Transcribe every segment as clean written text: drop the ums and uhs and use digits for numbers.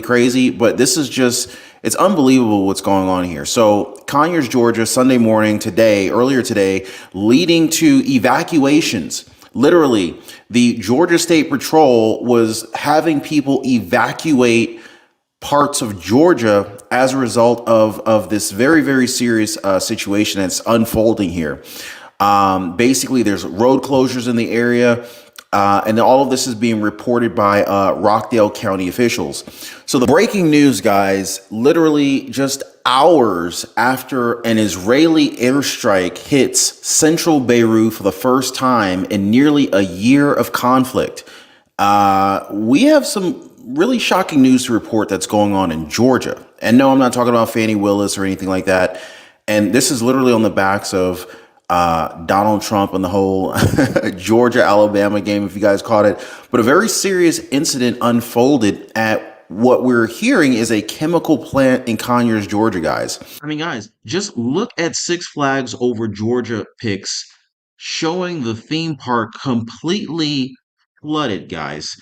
crazy, but this is just, it's unbelievable what's going on here. So Conyers, Georgia, Sunday morning today, earlier today, leading to evacuations. Literally, the Georgia State Patrol was having people evacuate parts of Georgia as a result of this very, very serious situation that's unfolding here. Basically, there's road closures in the area. And all of this is being reported by Rockdale County officials. So the breaking news, guys, literally just hours after an Israeli airstrike hits central Beirut for the first time in nearly a year of conflict, we have some really shocking news to report that's going on in Georgia. And no, I'm not talking about Fannie Willis or anything like that. And this is literally on the backs of Donald Trump and the whole Georgia-Alabama game, if you guys caught it. But a very serious incident unfolded at what we're hearing is a chemical plant in Conyers, Georgia, guys. I mean, guys, just look at Six Flags Over Georgia pics showing the theme park completely flooded, guys.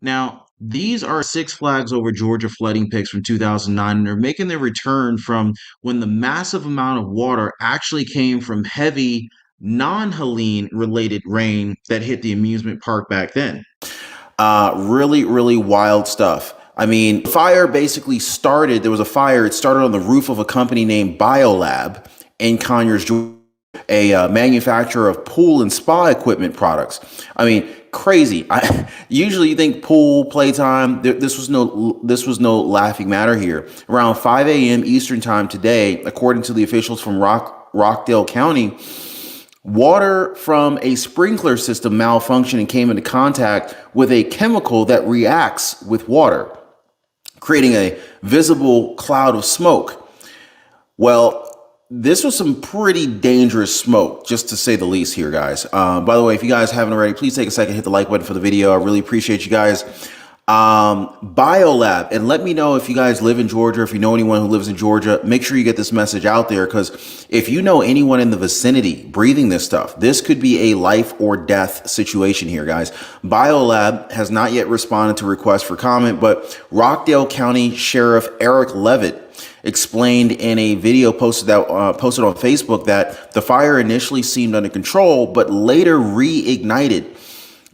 Now, these are Six Flags Over Georgia flooding pics from 2009, and they're making their return from when the massive amount of water actually came from heavy, non-Helene related rain that hit the amusement park back then. Really, really wild stuff. I mean, fire basically started, there was a fire, it started on the roof of a company named Biolab in Conyers, Georgia, a manufacturer of pool and spa equipment products. I mean, crazy. Usually you think pool playtime. This was no laughing matter here. Around 5 a.m. Eastern time today, according to the officials from Rockdale County, water from a sprinkler system malfunctioned and came into contact with a chemical that reacts with water, creating a visible cloud of smoke. Well, this was some pretty dangerous smoke, just to say the least here, guys. By the way, if you guys haven't already, please take a second, hit the like button for the video. I really appreciate you guys. Biolab, and let me know if you guys live in Georgia, if you know anyone who lives in Georgia, make sure you get this message out there, because if you know anyone in the vicinity breathing this stuff, this could be a life or death situation here, guys. Biolab has not yet responded to requests for comment, but Rockdale County Sheriff Eric Levitt explained in a video posted on Facebook that the fire initially seemed under control, but later reignited.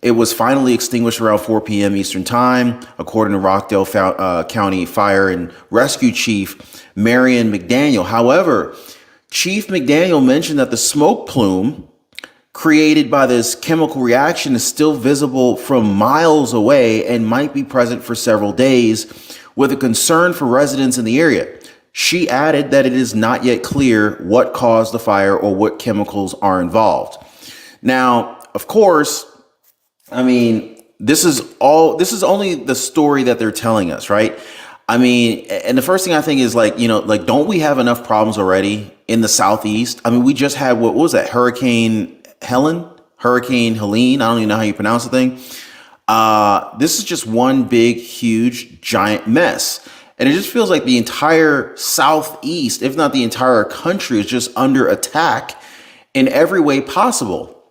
It was finally extinguished around 4 p.m. Eastern time, according to Rockdale County Fire and Rescue Chief Marion McDaniel. However, Chief McDaniel mentioned that the smoke plume created by this chemical reaction is still visible from miles away and might be present for several days, with a concern for residents in the area. She added that it is not yet clear what caused the fire or what chemicals are involved. Now, of course, I mean, this is only the story that they're telling us, right? I mean, and the first thing I think is like, don't we have enough problems already in the Southeast? I mean, we just had, what was that? Hurricane Helene? I don't even know how you pronounce the thing. This is just one big, huge, giant mess. And it just feels like the entire Southeast, if not the entire country, is just under attack in every way possible.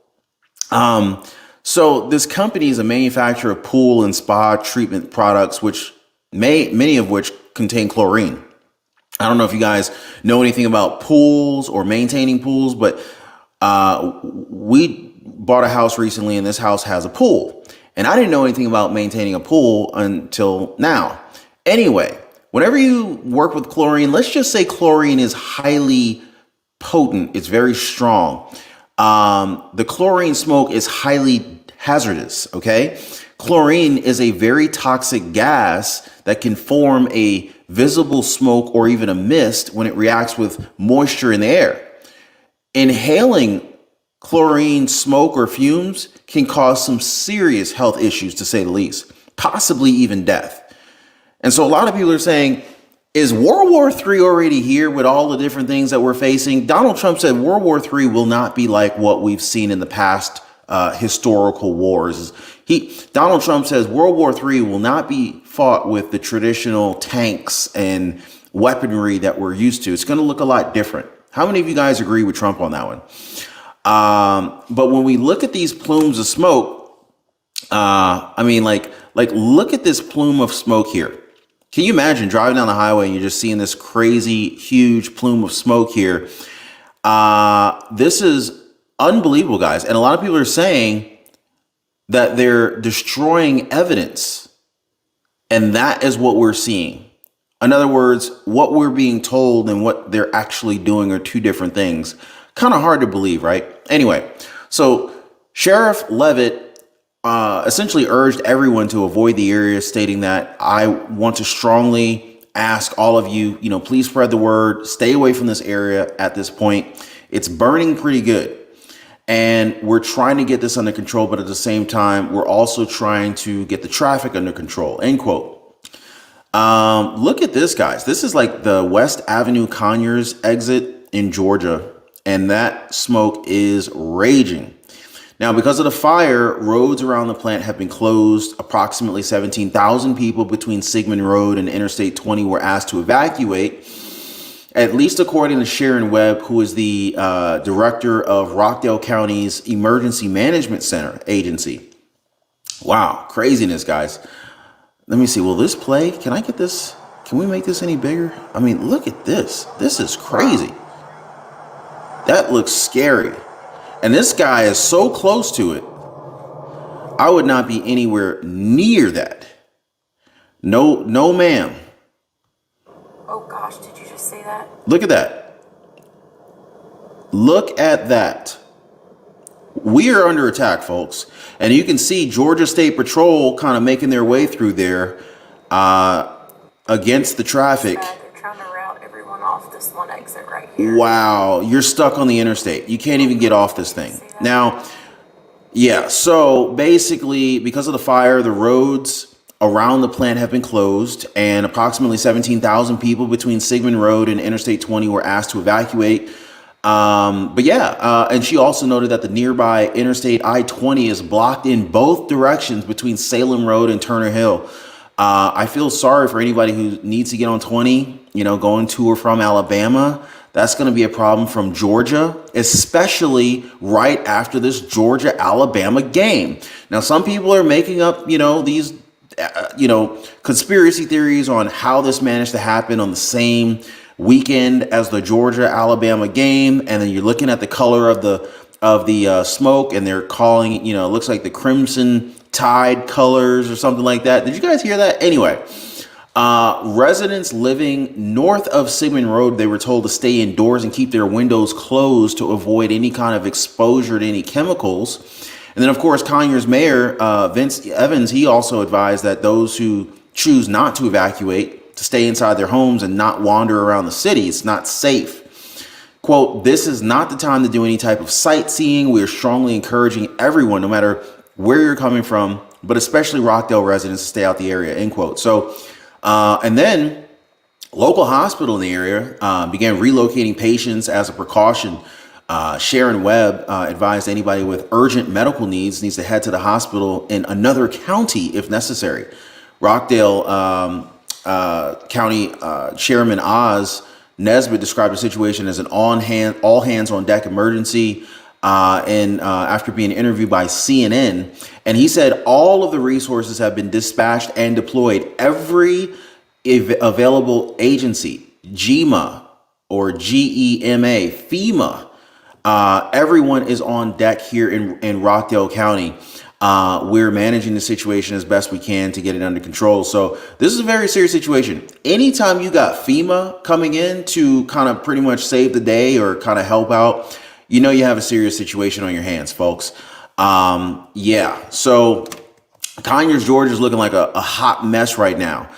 So this company is a manufacturer of pool and spa treatment products, many of which contain chlorine. I don't know if you guys know anything about pools or maintaining pools, but we bought a house recently, and this house has a pool. And I didn't know anything about maintaining a pool until now. Anyway, whenever you work with chlorine, let's just say chlorine is highly potent. It's very strong. The chlorine smoke is highly hazardous, okay? Chlorine is a very toxic gas that can form a visible smoke or even a mist when it reacts with moisture in the air. Inhaling chlorine smoke or fumes can cause some serious health issues, to say the least, possibly even death. And so a lot of people are saying, is World War III already here with all the different things that we're facing? Donald Trump said World War III will not be like what we've seen in the past historical wars. Donald Trump says World War III will not be fought with the traditional tanks and weaponry that we're used to. It's going to look a lot different. How many of you guys agree with Trump on that one? But when we look at these plumes of smoke, I mean, like look at this plume of smoke here. Can you imagine driving down the highway and you're just seeing this crazy, huge plume of smoke here? This is unbelievable, guys. And a lot of people are saying that they're destroying evidence. And that is what we're seeing. In other words, what we're being told and what they're actually doing are two different things. Kind of hard to believe, right? Anyway, so Sheriff Levitt essentially urged everyone to avoid the area, stating that I want to strongly ask all of you, please spread the word, stay away from this area at this point. It's burning pretty good. And we're trying to get this under control, but at the same time, we're also trying to get the traffic under control, end quote. Look at this, guys. This is like the West Avenue Conyers exit in Georgia, and that smoke is raging. Now, because of the fire, roads around the plant have been closed. Approximately 17,000 people between Sigmund Road and Interstate 20 were asked to evacuate, at least according to Sharon Webb, who is the director of Rockdale County's Emergency Management Center agency. Wow, craziness, guys. Let me see. Will this play? Can I get this? Can we make this any bigger? I mean, look at this. This is crazy. That looks scary. And this guy is so close to it. I would not be anywhere near that. No, ma'am. Oh gosh, did you just say that? Look at that. Look at that. We are under attack, folks. And you can see Georgia State Patrol kind of making their way through there against the traffic. They're trying to route everyone off this one exit right here. Wow, you're stuck on the interstate. You can't even get off this thing. Now, yeah, so basically, because of the fire, the roads around the plant have been closed, and approximately 17,000 people between Sigmund Road and Interstate 20 were asked to evacuate. And she also noted that the nearby Interstate I-20 is blocked in both directions between Salem Road and Turner Hill. I feel sorry for anybody who needs to get on 20, going to or from Alabama. That's going to be a problem from Georgia, especially right after this Georgia-Alabama game. Now, some people are making up, these, conspiracy theories on how this managed to happen on the same weekend as the Georgia-Alabama game. And then you're looking at the color of the smoke, and they're calling it, it looks like the Crimson Tide colors or something like that. Did you guys hear that? Anyway, residents living north of Sigmund Road, they were told to stay indoors and keep their windows closed to avoid any kind of exposure to any chemicals. And then, of course, Conyers Mayor Vince Evans, he also advised that those who choose not to evacuate to stay inside their homes and not wander around the city. It's not safe. Quote, this is not the time to do any type of sightseeing. We are strongly encouraging everyone, no matter where you're coming from, but especially Rockdale residents, to stay out the area, end quote. So, and then local hospital in the area began relocating patients as a precaution. Sharon Webb advised anybody with urgent medical needs to head to the hospital in another county if necessary. Rockdale County Chairman Oz Nesbitt described the situation as an all hands on deck emergency. After being interviewed by CNN, and he said all of the resources have been dispatched and deployed. Every available agency, GEMA or GEMA, FEMA, everyone is on deck here in Rockdale County. We're managing the situation as best we can to get it under control. So this is a very serious situation. Anytime you got FEMA coming in to kind of pretty much save the day or kind of help out, you have a serious situation on your hands, folks. So Conyers, Georgia is looking like a hot mess right now.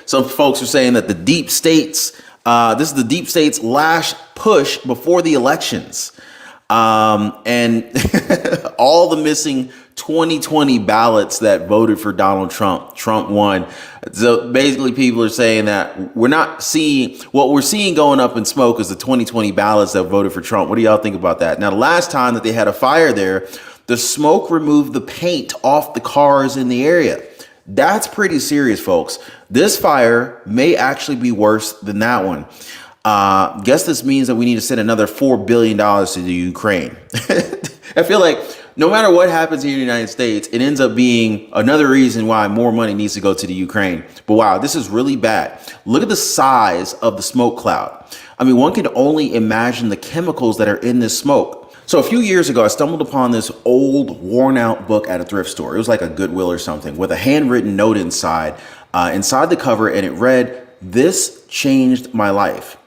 Some folks are saying that the deep states, this is the deep state's last push before the elections. And all the missing 2020 ballots that voted for Donald Trump, Trump won. So basically people are saying that what we're seeing going up in smoke is the 2020 ballots that voted for Trump. What do y'all think about that? Now, the last time that they had a fire there, the smoke removed the paint off the cars in the area. That's pretty serious, folks. This fire may actually be worse than that one. Guess this means that we need to send another $4 billion to the Ukraine. I feel like no matter what happens here in the United States, it ends up being another reason why more money needs to go to the Ukraine. But wow, this is really bad. Look at the size of the smoke cloud. I mean, one can only imagine the chemicals that are in this smoke. So a few years ago, I stumbled upon this old, worn out book at a thrift store. It was like a Goodwill or something with a handwritten note inside the cover, and it read, "This changed my life.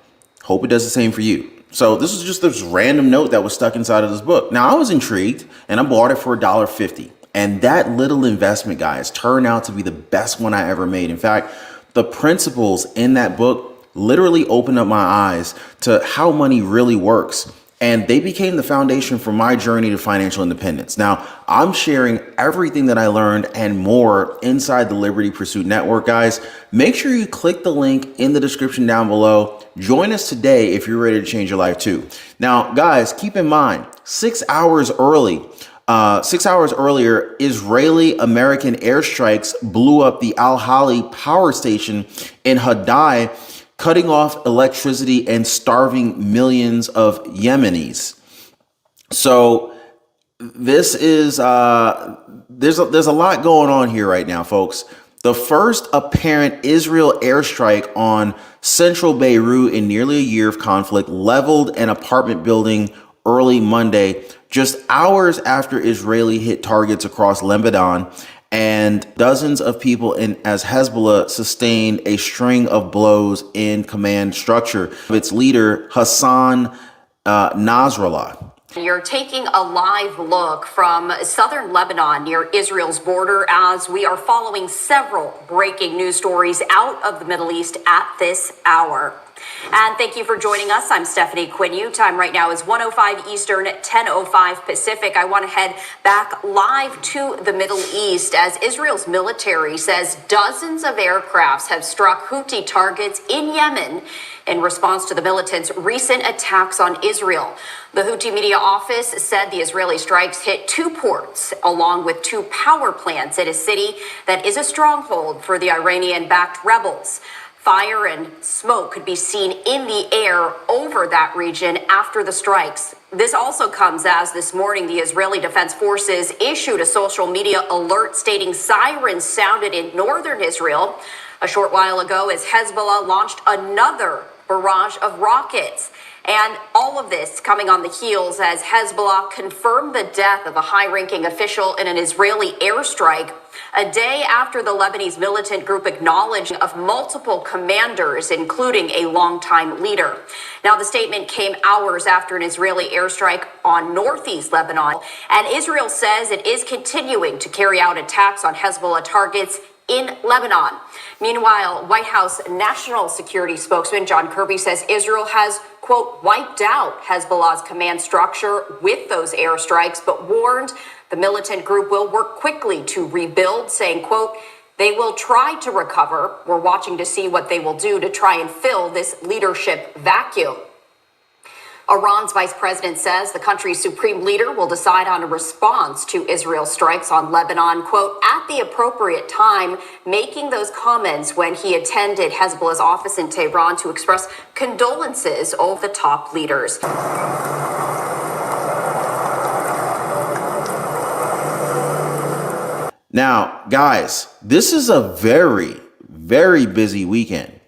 Hope it does the same for you." So this was just this random note that was stuck inside of this book. Now I was intrigued and I bought it for $1.50. And that little investment, guys, turned out to be the best one I ever made. In fact, the principles in that book literally opened up my eyes to how money really works. And they became the foundation for my journey to financial independence. Now, I'm sharing everything that I learned and more inside the Liberty Pursuit Network, guys. Make sure you click the link in the description down below. Join us today if you're ready to change your life too. Now, guys, keep in mind, 6 hours earlier, Israeli American airstrikes blew up the Al-Hali power station in Hadai, cutting off electricity and starving millions of Yemenis. So this is there's a lot going on here right now, folks. The first apparent Israel airstrike on central Beirut in nearly a year of conflict leveled an apartment building early Monday, just hours after Israeli hit targets across Lebanon, and dozens of people as Hezbollah sustained a string of blows in command structure of its leader, Hassan Nasrallah. You're taking a live look from southern Lebanon near Israel's border as we are following several breaking news stories out of the Middle East at this hour. And thank you for joining us. I'm Stephanie Quinu. Time right now is 1:05 Eastern, 10:05 Pacific. I want to head back live to the Middle East as Israel's military says dozens of aircrafts have struck Houthi targets in Yemen in response to the militants' recent attacks on Israel. The Houthi media office said the Israeli strikes hit 2 ports along with 2 power plants in a city that is a stronghold for the Iranian-backed rebels. Fire and smoke could be seen in the air over that region after the strikes. This also comes as this morning the Israeli Defense Forces issued a social media alert stating sirens sounded in northern Israel a short while ago as Hezbollah launched another barrage of rockets. And all of this coming on the heels as Hezbollah confirmed the death of a high-ranking official in an Israeli airstrike a day after the Lebanese militant group acknowledged of multiple commanders, including a longtime leader. Now, the statement came hours after an Israeli airstrike on northeast Lebanon, and Israel says it is continuing to carry out attacks on Hezbollah targets in Lebanon. Meanwhile, White House National Security spokesman John Kirby says Israel has, quote, wiped out Hezbollah's command structure with those airstrikes, but warned the militant group will work quickly to rebuild, saying, quote, they will try to recover. We're watching to see what they will do to try and fill this leadership vacuum. Iran's vice president says the country's supreme leader will decide on a response to Israel's strikes on Lebanon, quote, at the appropriate time, making those comments when he attended Hezbollah's office in Tehran to express condolences over the top leaders. Now, guys, this is a very, very busy weekend.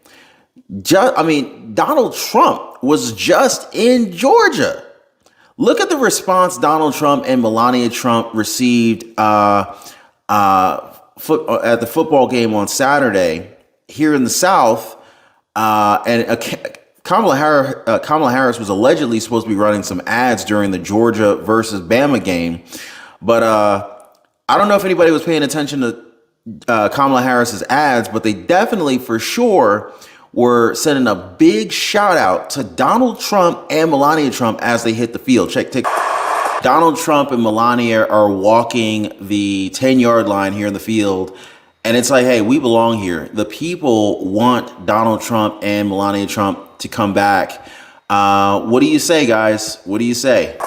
Donald Trump was just in Georgia. Look at the response Donald Trump and Melania Trump received at the football game on Saturday here in the South. Kamala Harris was allegedly supposed to be running some ads during the Georgia versus Bama game. But I don't know if anybody was paying attention to Kamala Harris's ads, but they definitely for sure were sending a big shout out to Donald Trump and Melania Trump as they hit the field. Check. Donald Trump and Melania are walking the 10-yard line here in the field. And it's like, hey, we belong here. The people want Donald Trump and Melania Trump to come back. What do you say, guys? What do you say?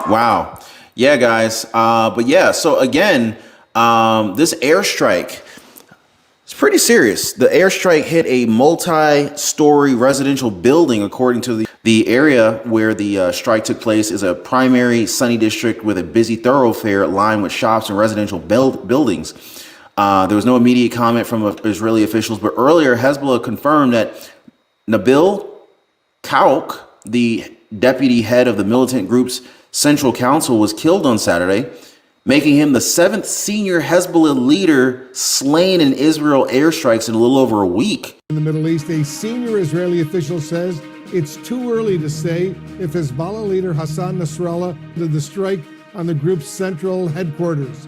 Wow. Yeah, guys. But yeah, so again, this airstrike, it's pretty serious. The airstrike hit a multi-story residential building, according to The area where the strike took place is a primary sunny district with a busy thoroughfare lined with shops and residential buildings. There was no immediate comment from Israeli officials, but earlier Hezbollah confirmed that Nabil Kauk, the deputy head of the militant group's Central Council, was killed on Saturday, making him the 7th senior Hezbollah leader slain in Israel airstrikes in a little over a week. In the Middle East, a senior Israeli official says it's too early to say if Hezbollah leader Hassan Nasrallah led the strike on the group's central headquarters.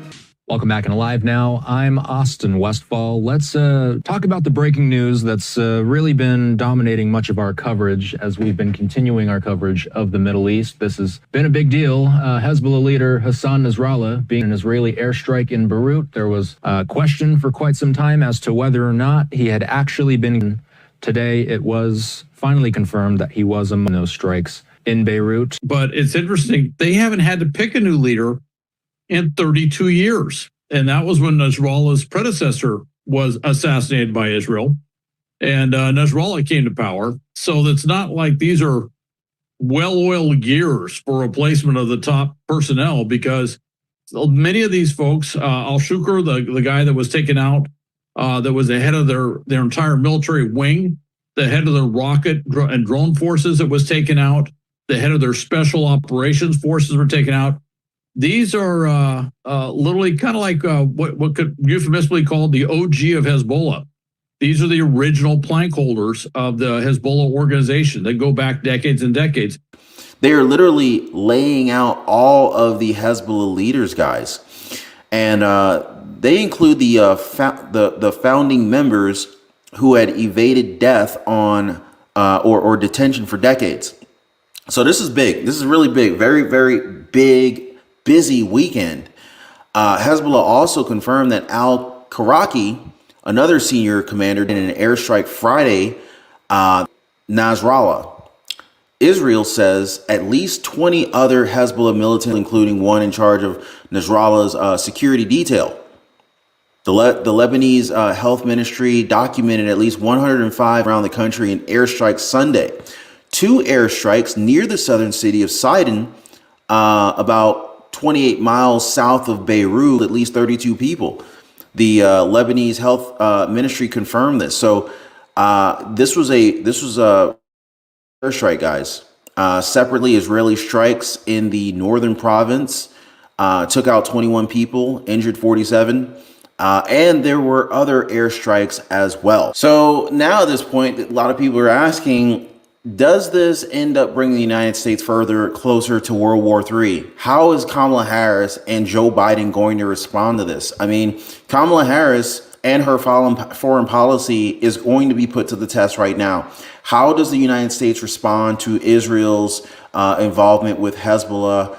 Welcome back and Alive Now. I'm Austin Westfall. Let's talk about the breaking news that's really been dominating much of our coverage as we've been continuing our coverage of the Middle East. This has been a big deal. Hezbollah leader Hassan Nasrallah being an Israeli airstrike in Beirut. There was a question for quite some time as to whether or not he had actually been. Today, it was finally confirmed that he was among those strikes in Beirut. But it's interesting. They haven't had to pick a new leader in 32 years. And that was when Nasrallah's predecessor was assassinated by Israel. And Nasrallah came to power. So it's not like these are well-oiled gears for replacement of the top personnel, because many of these folks, Al-Shukr, the guy that was taken out, that was the head of their entire military wing, the head of their rocket and drone forces that was taken out, the head of their special operations forces were taken out. These are literally kind of like what could euphemistically be called the OG of Hezbollah. These are the original plank holders of the Hezbollah organization that go back decades and decades. They are literally laying out all of the Hezbollah leaders, guys. And they include the founding members who had evaded death on or detention for decades. So this is big. This is really big. Very, very big, busy weekend. Hezbollah also confirmed that al-Karaki, another senior commander in an airstrike Friday, Nasrallah. Israel says at least 20 other Hezbollah militants, including one in charge of Nasrallah's security detail. The Lebanese health ministry documented at least 105 around the country in airstrikes Sunday. 2 airstrikes near the southern city of Sidon, about 28 miles south of Beirut, at least 32 people. The Lebanese health ministry confirmed this. So this was a airstrike, guys. Separately, Israeli strikes in the northern province took out 21 people, injured 47. And there were other airstrikes as well. So now at this point, a lot of people are asking, does this end up bringing the United States closer to World War III? How is Kamala Harris and Joe Biden going to respond to this? I mean, Kamala Harris and her foreign policy is going to be put to the test right now. How does the United States respond to Israel's involvement with Hezbollah,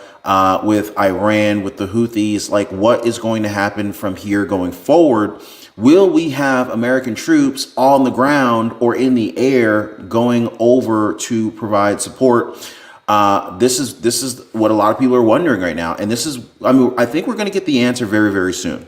with Iran, with the Houthis? Like, what is going to happen from here going forward? Will we have American troops on the ground or in the air going over to provide support? This is what a lot of people are wondering right now. And I think we're going to get the answer very, very soon.